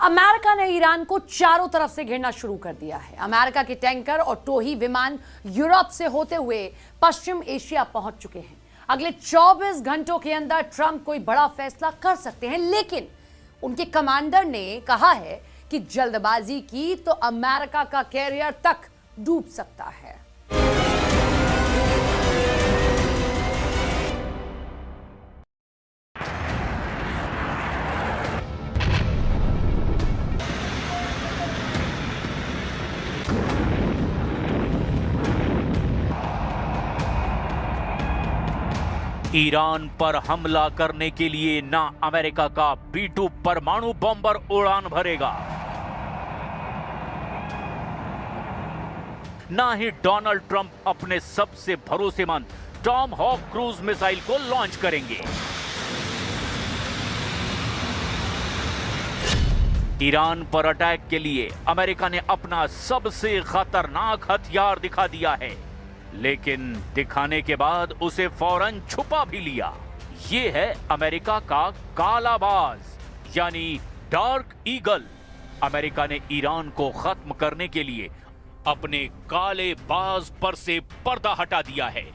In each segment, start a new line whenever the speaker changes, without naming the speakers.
America ने Iran को चारों तरफ से घेरना शुरू कर दिया है। अमेरिका के टैंकर और टोही विमान यूरोप से होते हुए पश्चिम एशिया पहुंच चुके हैं। अगले 24 घंटों के अंदर ट्रंप कोई बड़ा फैसला कर सकते हैं, लेकिन उनके कमांडर ने कहा है कि जल्दबाजी की तो अमेरिका का कैरियर तक डूब सकता है।
ईरान पर हमला करने के लिए ना अमेरिका का B-2 परमाणु बॉम्बर उड़ान भरेगा, ना ही डोनाल्ड ट्रंप अपने सबसे भरोसेमंद टॉम हॉक क्रूज मिसाइल को लॉन्च करेंगे। ईरान पर अटैक के लिए अमेरिका ने अपना सबसे खतरनाक हथियार दिखा दिया है, लेकिन दिखाने के बाद उसे फौरन छुपा भी लिया। ये है अमेरिका का काला बाज, यानी डार्क ईगल। अमेरिका ने ईरान को खत्म करने के लिए अपने काले बाज पर से पर्दा हटा दिया है।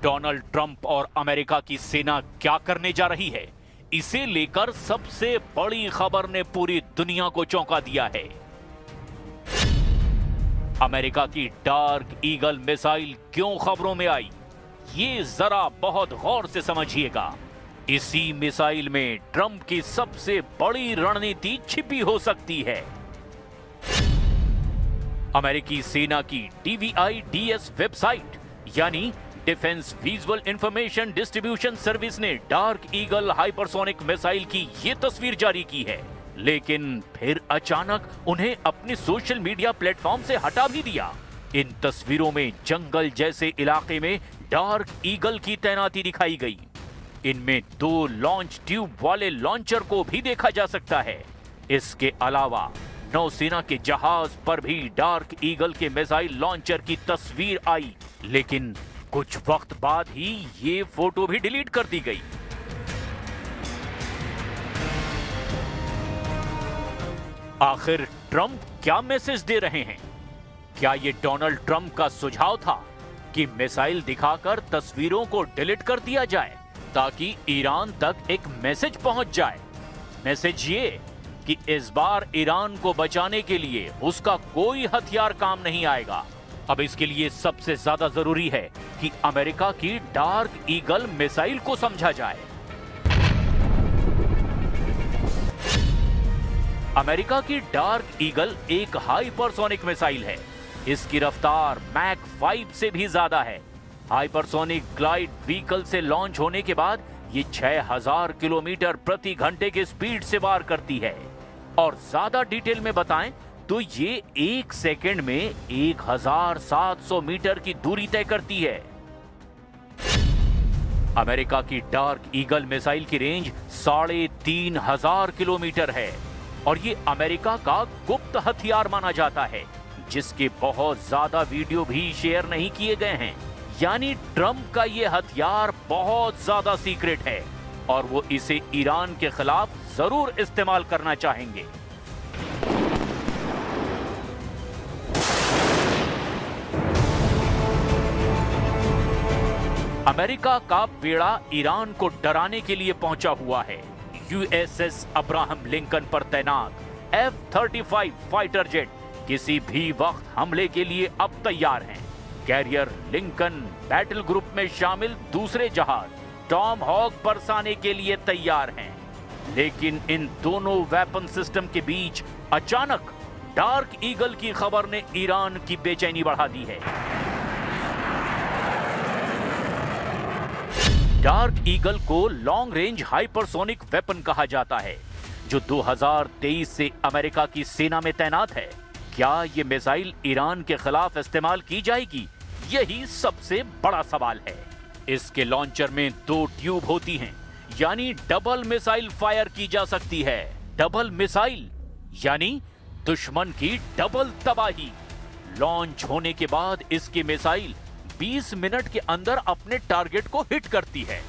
डोनाल्ड ट्रंप और अमेरिका की सेना क्या करने जा रही है, इसे लेकर सबसे बड़ी खबर ने पूरी दुनिया को चौंका दिया है। अमेरिका की डार्क ईगल मिसाइल क्यों खबरों में आई, ये जरा बहुत गौर से समझिएगा। इसी मिसाइल में ट्रंप की सबसे बड़ी रणनीति छिपी हो सकती है। अमेरिकी सेना की DVIDS वेबसाइट यानी defence visual information distribution service ने डार्क ईगल हाइपरसोनिक मिसाइल की यह तस्वीर जारी की है, लेकिन फिर अचानक उन्हें अपने सोशल मीडिया प्लेटफॉर्म से हटा भी दिया। इन तस्वीरों में जंगल जैसे इलाके में डार्क ईगल की तैनाती दिखाई गई। इनमें 2 लॉन्च ट्यूब वाले लॉन्चर को भी देखा जा सकता है। इसके अलावा नौसेना के जहाज पर भी डार्क ईगल के मिसाइल लॉन्चर की तस्वीर आई, लेकिन कुछ वक्त बाद ही ये फोटो भी डिलीट कर दी गई। आखिर ट्रंप क्या मैसेज दे रहे हैं? क्या यह डोनाल्ड ट्रंप का सुझाव था कि मिसाइल दिखाकर तस्वीरों को डिलीट कर दिया जाए ताकि ईरान तक एक मैसेज पहुंच जाए? मैसेज ये कि इस बार ईरान को बचाने के लिए उसका कोई हथियार काम नहीं आएगा। अब इसके लिए सबसे ज्यादा जरूरी है कि अमेरिका की डार्क ईगल मिसाइल को समझा जाए। अमेरिका की डार्क ईगल एक हाइपरसोनिक मिसाइल है। इसकी रफ्तार मैक 5 से भी ज्यादा है। हाइपरसोनिक ग्लाइड व्हीकल से लॉन्च होने के बाद ये 6000 किलोमीटर प्रति घंटे के स्पीड से वार करती है। और ज्यादा डिटेल में बताएं तो ये 1 सेकंड में 1700 मीटर की दूरी तय करती है। अमेरिका की डार्क ईगल मिसाइल की रेंज 3500 किलोमीटर है और ये अमेरिका का गुप्त हथियार माना जाता है, जिसके बहुत ज्यादा वीडियो भी शेयर नहीं किए गए हैं। यानी ट्रंप का ये हथियार बहुत ज्यादा सीक्रेट है और वो इसे ईरान के खिलाफ जरूर इस्तेमाल करना चाहेंगे। अमेरिका का बेड़ा ईरान को डराने के लिए पहुंचा हुआ है। USS अब्राहम लिंकन पर तैनात F-35 फाइटर जेट किसी भी वक्त हमले के लिए अब तैयार हैं। कैरियर लिंकन बैटल ग्रुप में शामिल दूसरे जहाज टॉम हॉक बरसाने के लिए तैयार हैं। लेकिन इन दोनों वेपन सिस्टम के बीच अचानक डार्क ईगल की खबर ने ईरान की बेचैनी बढ़ा दी है। डार्क ईगल को लॉन्ग रेंज हाइपरसोनिक वेपन कहा जाता है, जो 2023 से अमेरिका की सेना में तैनात है। क्या यह मिसाइल ईरान के खिलाफ इस्तेमाल की जाएगी, यही सबसे बड़ा सवाल है। इसके लॉन्चर में 2 ट्यूब होती हैं, यानी डबल मिसाइल फायर की जा सकती है। डबल मिसाइल यानी दुश्मन की डबल तबाही। लॉन्च होने के बाद इसकी मिसाइल 20 मिनट के अंदर अपने टारगेट को हिट करती है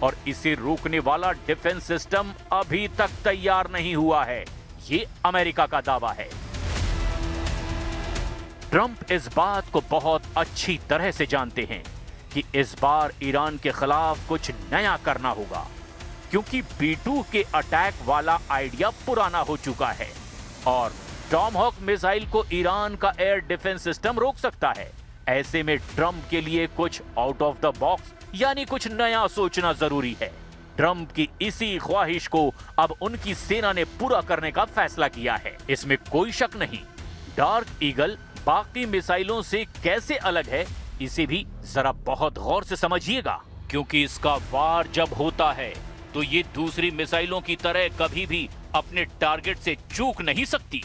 और इसे रोकने वाला डिफेंस सिस्टम अभी तक तैयार नहीं हुआ है। ये अमेरिका का दावा है। ट्रंप इस बात को बहुत अच्छी तरह से जानते हैं कि इस बार ईरान के खिलाफ कुछ नया करना होगा, क्योंकि B-2 के अटैक वाला आइडिया पुराना हो चुका है और टॉमहॉक मिसाइल को ईरान का एयर डिफेंस सिस्टम रोक सकता है। ऐसे में ट्रंप के लिए कुछ आउट ऑफ द बॉक्स यानी कुछ नया सोचना जरूरी है। ट्रंप की इसी ख्वाहिश को अब उनकी सेना ने पूरा करने का फैसला किया है, इसमें कोई शक नहीं। डार्क ईगल बाकी मिसाइलों से कैसे अलग है, इसे भी जरा बहुत गौर से समझिएगा, क्योंकि इसका वार जब होता है तो ये दूसरी मिसाइलों की तरह कभी भी अपने टारगेट से चूक नहीं सकती।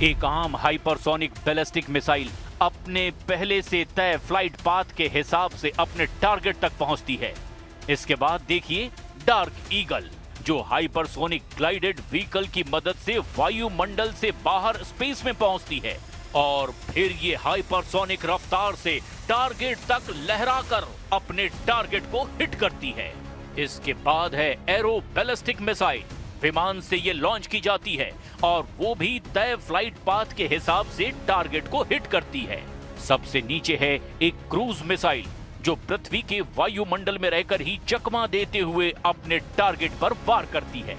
एक आम हाइपरसोनिक बैलिस्टिक मिसाइल अपने पहले से तय फ्लाइट पाथ के हिसाब से अपने टारगेट तक पहुंचती है। इसके बाद देखिए डार्क ईगल, जो हाइपरसोनिक ग्लाइडेड व्हीकल की मदद से वायुमंडल से बाहर स्पेस में पहुंचती है और फिर ये हाइपरसोनिक रफ्तार से टारगेट तक लहराकर अपने टारगेट को हिट करती है। इसके बाद है एरो बैलिस्टिक मिसाइल। विमान से ये लॉन्च की जाती है और वो भी तय फ्लाइट पाथ के हिसाब से टारगेट को हिट करती है। सबसे नीचे है एक क्रूज मिसाइल, जो पृथ्वी के वायुमंडल में रहकर ही चकमा देते हुए अपने टारगेट पर वार करती है।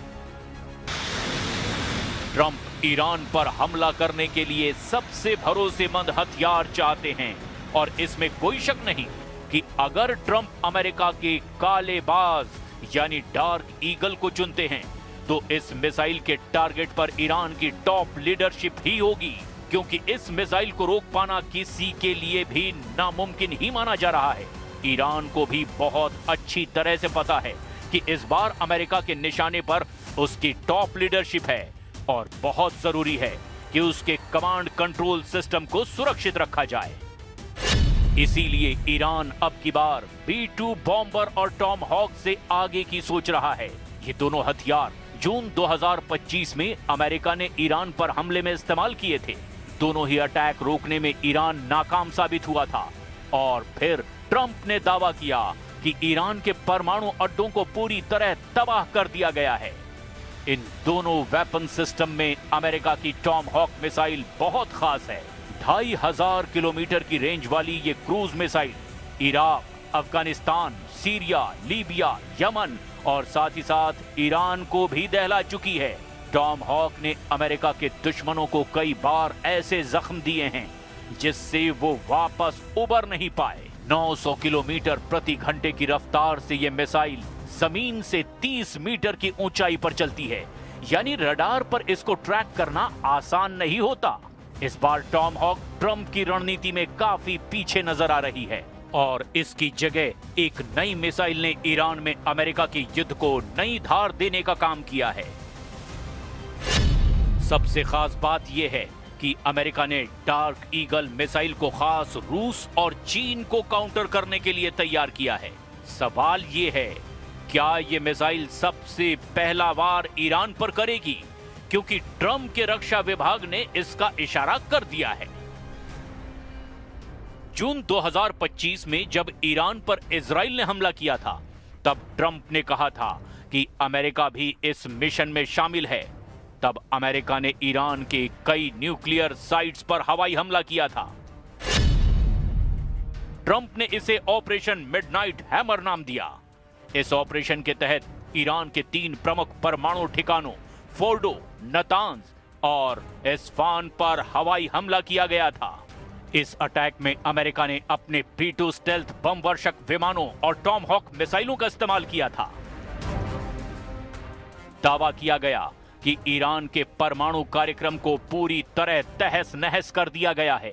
ट्रंप ईरान पर हमला करने के लिए सबसे भरोसेमंद हथियार चाहते हैं और इसमें कोई शक नहीं कि अगर ट्रंप अमेरिका के काले बाज यानी डार्क ईगल को चुनते हैं तो इस मिसाइल के टारगेट पर ईरान की टॉप लीडरशिप ही होगी, क्योंकि इस मिसाइल को रोक पाना किसी के लिए भी नामुमकिन ही माना जा रहा है। ईरान को भी बहुत अच्छी तरह से पता है कि इस बार अमेरिका के निशाने पर उसकी टॉप लीडरशिप है और बहुत जरूरी है कि उसके कमांड कंट्रोल सिस्टम को सुरक्षित रखा जाए। इसीलिए ईरान अब की बार B-2 बॉम्बर और टॉमहॉक से आगे की सोच रहा है। ये दोनों हथियार जून 2025 में अमेरिका ने ईरान पर हमले में इस्तेमाल किए थे। दोनों ही अटैक रोकने में ईरान नाकाम साबित हुआ था और फिर ट्रंप ने दावा किया कि ईरान के परमाणु अड्डों को पूरी तरह तबाह कर दिया गया है। इन दोनों वेपन सिस्टम में अमेरिका की टॉमहॉक मिसाइल बहुत खास है। 2500 किलोमीटर की रेंज वाली ये cruise missile Iraq, Afghanistan, Syria, Libya, Yemen और साथ ही साथ ईरान को भी दहला चुकी है। टॉमहॉक ने अमेरिका के दुश्मनों को कई बार ऐसे जख्म दिए हैं जिससे वो वापस उबर नहीं पाए। 900 किलोमीटर प्रति घंटे की रफ्तार से ये मिसाइल जमीन से 30 मीटर की ऊंचाई पर चलती है, यानी रडार पर इसको ट्रैक करना आसान नहीं होता। इस बार टॉमहॉक ट्रंप की रणनीति में काफी पीछे नजर आ रही है और इसकी जगह एक नई मिसाइल ने ईरान में अमेरिका के युद्ध को नई धार देने का काम किया है। सबसे खास बात यह है कि अमेरिका ने डार्क ईगल मिसाइल को खास रूस और चीन को काउंटर करने के लिए तैयार किया है। सवाल यह है, क्या यह मिसाइल सबसे पहला वार ईरान पर करेगी? क्योंकि ट्रंप के रक्षा विभाग ने इसका इशारा कर दिया है। जून 2025 में जब ईरान पर इजराइल ने हमला किया था, तब ट्रंप ने कहा था कि अमेरिका भी इस मिशन में शामिल है। तब अमेरिका ने ईरान के कई न्यूक्लियर साइट्स पर हवाई हमला किया था। ट्रंप ने इसे ऑपरेशन मिडनाइट हैमर नाम दिया। इस ऑपरेशन के तहत ईरान के 3 प्रमुख परमाणु ठिकानों फोर्डो, नतांज और एस्फान पर हवाई हमला किया गया था। इस अटैक में अमेरिका ने अपने B-2 स्टेल्थ बम वर्षक विमानों और टॉमहॉक मिसाइलों का इस्तेमाल किया था। दावा किया गया कि ईरान के परमाणु कार्यक्रम को पूरी तरह तहस नहस कर दिया गया है,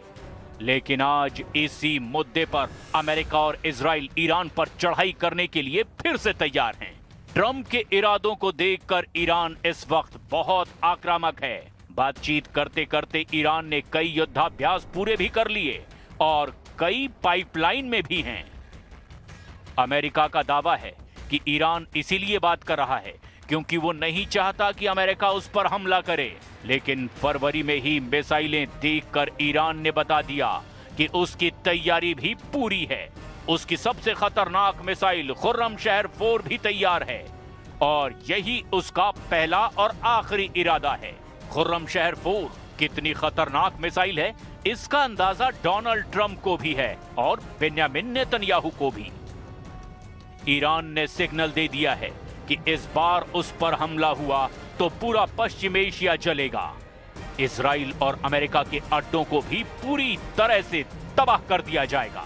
लेकिन आज इसी मुद्दे पर अमेरिका और इजराइल ईरान पर चढ़ाई करने के लिए फिर से तैयार हैं। ट्रंप के इरादों को देखकर ईरान इस वक्त बहुत आक्रामक है। बातचीत करते करते ईरान ने कई युद्धाभ्यास पूरे भी कर लिए और कई पाइपलाइन में भी हैं। अमेरिका का दावा है कि ईरान इसीलिए बात कर रहा है क्योंकि वो नहीं चाहता कि अमेरिका उस पर हमला करे, लेकिन फरवरी में ही मिसाइलें देखकर ईरान ने बता दिया कि उसकी तैयारी भी पूरी है। उसकी सबसे खतरनाक मिसाइल खुर्रमशहर 4 भी तैयार है। और यही उसका पहला और आखिरी इरादा है। खुर्रमशहर 4 कितनी खतरनाक मिसाइल है, इसका अंदाजा डोनाल्ड ट्रंप को भी है और बेन्यामिन नेतन्याहू को भी। ईरान ने सिग्नल दे दिया है कि इस बार उस पर हमला हुआ तो पूरा पश्चिम एशिया जलेगा। इजराइल और अमेरिका के अड्डों को भी पूरी तरह से तबाह कर दिया जाएगा।